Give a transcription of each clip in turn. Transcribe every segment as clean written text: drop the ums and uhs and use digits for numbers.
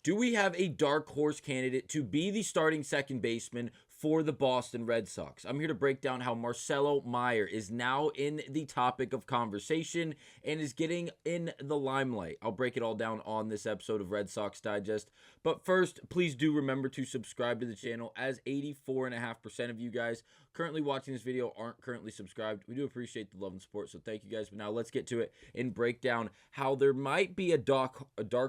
Do we have a dark horse candidate to be the starting second baseman for the Boston Red Sox? I'm here to break down how Marcelo Mayer is now in the topic of conversation and is getting in the limelight. I'll break it all down on this episode of Red Sox Digest. But first, please do remember to subscribe to the channel, as 84.5% of you guys currently watching this video aren't currently subscribed. We do appreciate the love and support, so thank you guys. But now let's get to it and break down how there might be a dark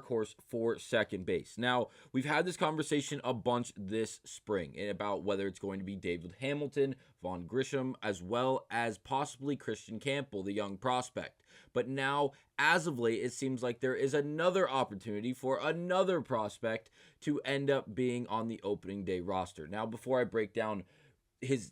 horse for second base. Now, we've had this conversation a bunch this spring about whether it's going to be David Hamilton, Vaughn Grisham, as well as possibly Christian Campbell, the young prospect. But now, as of late, it seems like there is another opportunity for another prospect to end up being on the opening day roster. Now, before I break down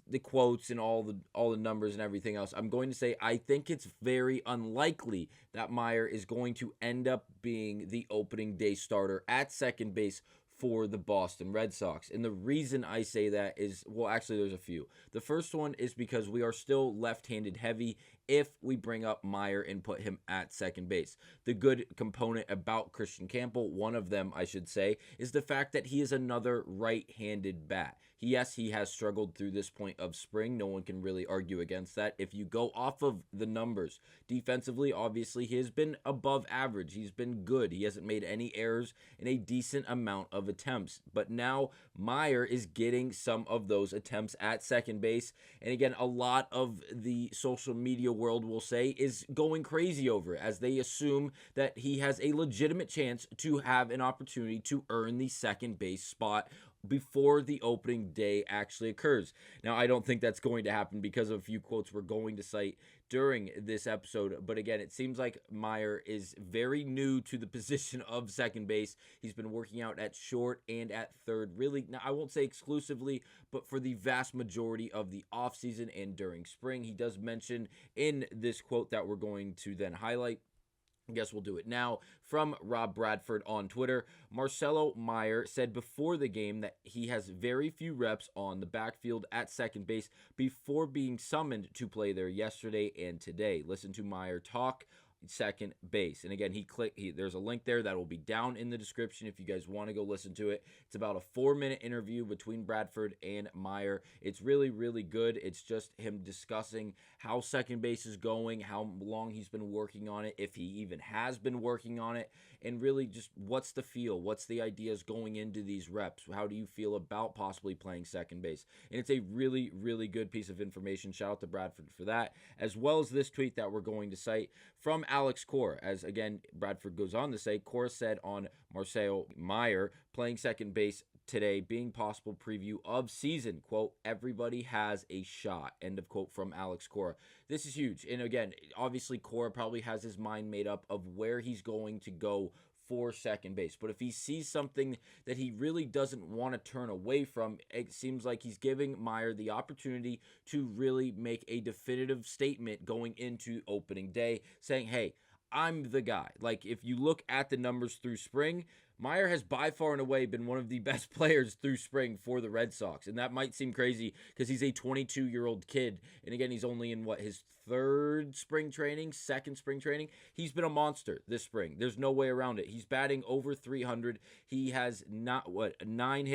the quotes and all the numbers and everything else, I'm going to say I think it's very unlikely that Mayer is going to end up being the opening day starter at second base for the Boston Red Sox. And the reason I say that is, well, actually there's a few. The first one is because we are still left-handed heavy if we bring up Mayer and put him at second base. The good component about Christian Campbell, one of them I should say, is the fact that he is another right-handed bat. Yes, he has struggled through this point of spring. No one can really argue against that. If you go off of the numbers, defensively, obviously, he has been above average. He's been good. He hasn't made any errors in a decent amount of attempts. But now Mayer is getting some of those attempts at second base. And again, a lot of the social media world will say is going crazy over it, as they assume that he has a legitimate chance to have an opportunity to earn the second base spot before the opening day actually occurs. Now, I don't think that's going to happen because of a few quotes we're going to cite during this episode. But again, it seems like Mayer is very new to the position of second base. He's been working out at short and at third, really, now I won't say exclusively, but for the vast majority of the offseason and during spring. He does mention in this quote that we're going to then highlight, I guess we'll do it now, from Rob Bradford on Twitter. Marcelo Mayer said before the game that he has very few reps on the backfield at second base before being summoned to play there yesterday and today. Listen to Mayer talk second base. And again, there's a link there that will be down in the description if you guys want to go listen to it. It's about a 4-minute interview between Bradford and Mayer. It's really, really good. It's just him discussing how second base is going, how long he's been working on it, if he even has been working on it, and really just what's the feel, what's the ideas going into these reps, how do you feel about possibly playing second base. And it's a really, really good piece of information. Shout out to Bradford for that, as well as this tweet that we're going to cite from Alex Cora, as again Bradford goes on to say, Cora said on Marcelo Mayer playing second base today being possible preview of season, quote, everybody has a shot, end of quote from Alex Cora. This is huge. And again, obviously Cora probably has his mind made up of where he's going to go for second base. But if he sees something that he really doesn't want to turn away from, it seems like he's giving Mayer the opportunity to really make a definitive statement going into opening day, saying, hey, I'm the guy. Like, if you look at the numbers through spring, Mayer has by far and away been one of the best players through spring for the Red Sox. And that might seem crazy because he's a 22-year-old kid. And again, he's only in, his second spring training. He's been a monster this spring. There's no way around it. He's batting over 300. He has 11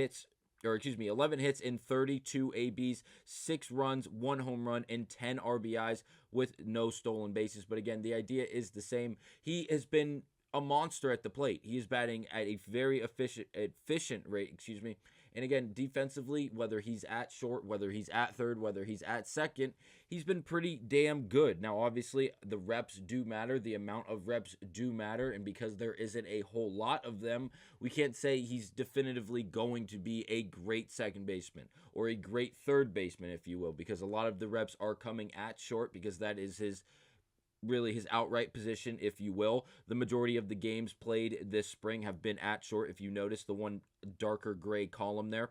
hits in 32 ABs, 6 runs, 1 home run, and 10 RBIs with no stolen bases. But again, the idea is the same. He has been a monster at the plate. He is batting at a very efficient rate, And again, defensively, whether he's at short, whether he's at third, whether he's at second, he's been pretty damn good. Now, obviously, the reps do matter. The amount of reps do matter. And because there isn't a whole lot of them, we can't say he's definitively going to be a great second baseman or a great third baseman, if you will, because a lot of the reps are coming at short because that is his outright position, if you will. The majority of the games played this spring have been at short. If you notice, the one darker gray column there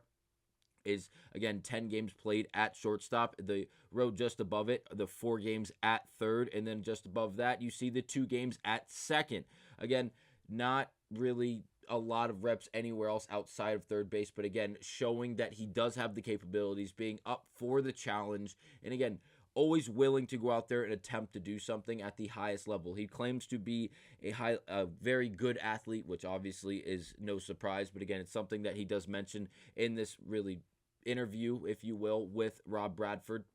is, again, 10 games played at shortstop. The row just above it, the 4 games at third, and then just above that, you see the 2 games at second. Again, not really a lot of reps anywhere else outside of third base, but again, showing that he does have the capabilities, being up for the challenge. And again, always willing to go out there and attempt to do something at the highest level. He claims to be a very good athlete, which obviously is no surprise. But again, it's something that he does mention in this really interview, if you will, with Rob Bradford.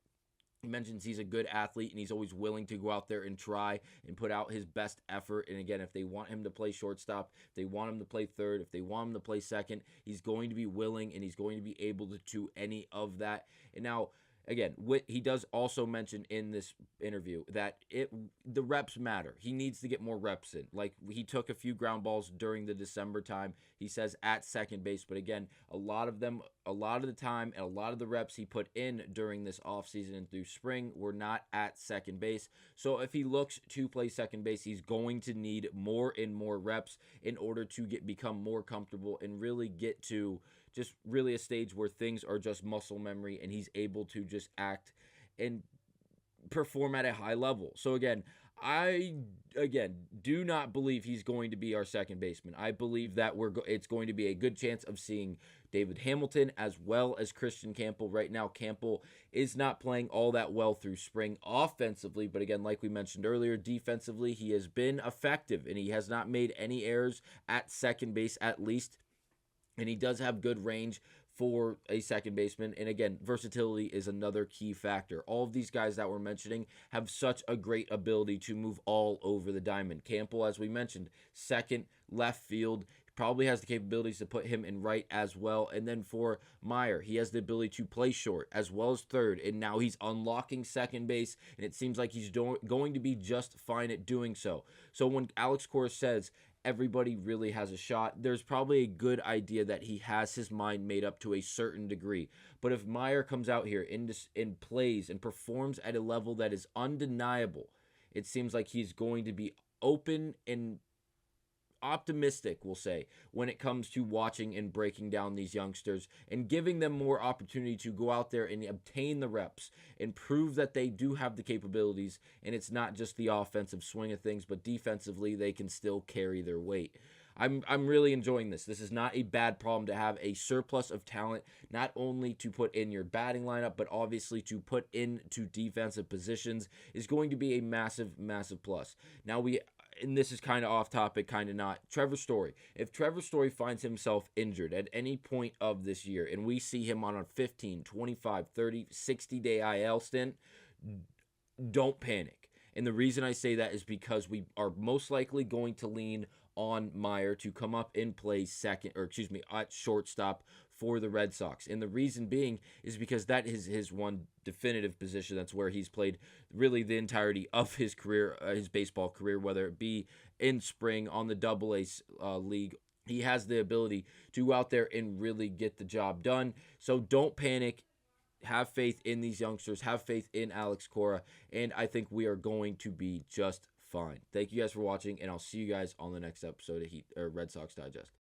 He mentions he's a good athlete and he's always willing to go out there and try and put out his best effort. And again, if they want him to play shortstop, if they want him to play third, if they want him to play second, he's going to be willing and he's going to be able to do any of that. And now, again, he does also mention in this interview that the reps matter. He needs to get more reps in. Like, he took a few ground balls during the December time, he says, at second base. But again, a lot of the time and a lot of the reps he put in during this offseason and through spring were not at second base. So if he looks to play second base, he's going to need more and more reps in order to become more comfortable and really get to just really a stage where things are just muscle memory and he's able to just act and perform at a high level. So again, I do not believe he's going to be our second baseman. I believe that it's going to be a good chance of seeing David Hamilton as well as Christian Campbell. Right now, Campbell is not playing all that well through spring offensively, but again, like we mentioned earlier, defensively, he has been effective and he has not made any errors at second base at least. And he does have good range for a second baseman. And again, versatility is another key factor. All of these guys that we're mentioning have such a great ability to move all over the diamond. Campbell, as we mentioned, second, left field. He probably has the capabilities to put him in right as well. And then for Mayer, he has the ability to play short as well as third. And now he's unlocking second base. And it seems like he's going to be just fine at doing so. So when Alex Cora says everybody really has a shot, there's probably a good idea that he has his mind made up to a certain degree. But if Mayer comes out here and plays and performs at a level that is undeniable, it seems like he's going to be open and optimistic, we'll say, when it comes to watching and breaking down these youngsters and giving them more opportunity to go out there and obtain the reps and prove that they do have the capabilities, and it's not just the offensive swing of things, but defensively they can still carry their weight. I'm really enjoying this. This is not a bad problem to have a surplus of talent, not only to put in your batting lineup, but obviously to put into defensive positions is going to be a massive, massive plus. Now and this is kind of off topic, kind of not. Trevor Story. If Trevor Story finds himself injured at any point of this year and we see him on a 15, 25, 30, 60-day IL stint, don't panic. And the reason I say that is because we are most likely going to lean on Mayer to come up and play at shortstop for the Red Sox. And the reason being is because that is his one definitive position. That's where he's played really the entirety of his career, his baseball career, whether it be in spring on the AA league. He has the ability to go out there and really get the job done. So don't panic. Have faith in these youngsters. Have faith in Alex Cora. And I think we are going to be just fine. Thank you guys for watching, and I'll see you guys on the next episode of Red Sox Digest.